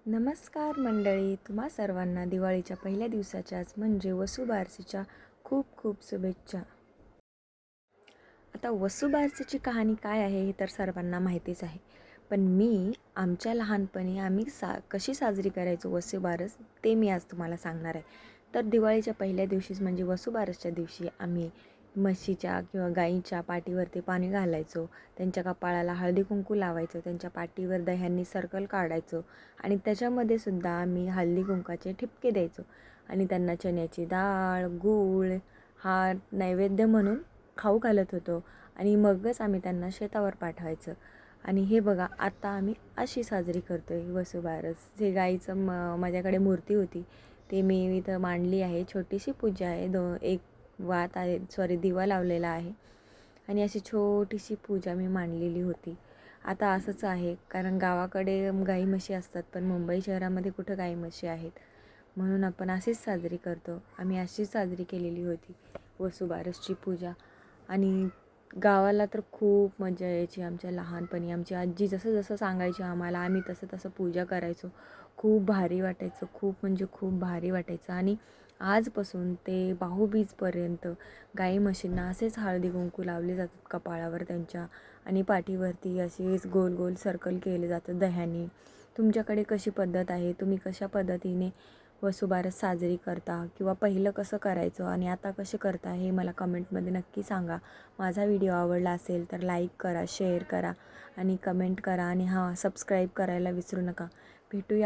नमस्कार मंडळी, तुम्हा सर्वांना दिवाळीच्या पहिल्या दिवसाच्याच म्हणजे वसुबारसेच्या खूप खूप शुभेच्छा. आता वसुबारसेची कहाणी काय आहे हे तर सर्वांना माहितीच आहे. पण आमच्या लहानपणी आम्ही कशी साजरी करायचो वसुबारस ते मी आज तुम्हाला सांगणार आहे. तर दिवाळीच्या पहिल्या दिवशीच म्हणजे वसुबारसच्या दिवशी आम्ही म्हशीच्या किंवा गाईच्या पाठीवरती पाणी घालायचो, त्यांच्या कपाळाला हळदी कुंकू लावायचो, त्यांच्या पाठीवर दह्यांनी सर्कल काढायचो आणि त्याच्यामध्ये सुद्धा आम्ही हळदी कुंकाचे ठिपके द्यायचो आणि त्यांना चण्याची डाळ, गूळ हा नैवेद्य म्हणून खाऊ घालत होतो आणि मगच आम्ही त्यांना शेतावर पाठवायचं. आणि हे बघा आता आम्ही अशी साजरी करतो आहे वसुबारस. जे गाईचं माझ्याकडे मूर्ती होती ते मी इथं मांडली आहे. छोटीशी पूजा आहे. एक वात आहे, दिवा लावलेला आहे आणि अशी छोटीशी पूजा मी मांडलेली होती. आता असंच आहे, कारण गावाकडे गाई म्हशी असतात पण मुंबई शहरामध्ये कुठं गाई म्हशी आहेत, म्हणून आपण अशीच साजरी करतो. आम्ही अशीच साजरी केलेली होती वसुबारसची पूजा. आणि गावाला तर खूप मजा यायची आमच्या लहानपणी. आमची आजी जसं जसं सांगायची आम्हाला आम्ही तसं तसं पूजा करायचो. खूप भारी वाटायचं, खूप म्हणजे खूप भारी वाटायचं. आणि आजपासून ते भाऊबीजपर्यंत गाई म्हशींना असेच हळदी कुंकू लावले जातात कपाळावर त्यांच्या आणि पाठीवरती असेच गोल गोल सर्कल केले जातं दह्याने. तुमच्याकडे कशी पद्धत आहे, तुम्ही कशा पद्धतीने वसुबारस साजरी करता किंवा पहिलं कसं करायचं आणि आता कसे करता हे मला कमेंटमध्ये नक्की सांगा. माझा व्हिडिओ आवडला असेल तर लाईक करा, शेअर करा आणि कमेंट करा आणि सबस्क्राईब करायला विसरू नका. भेटूया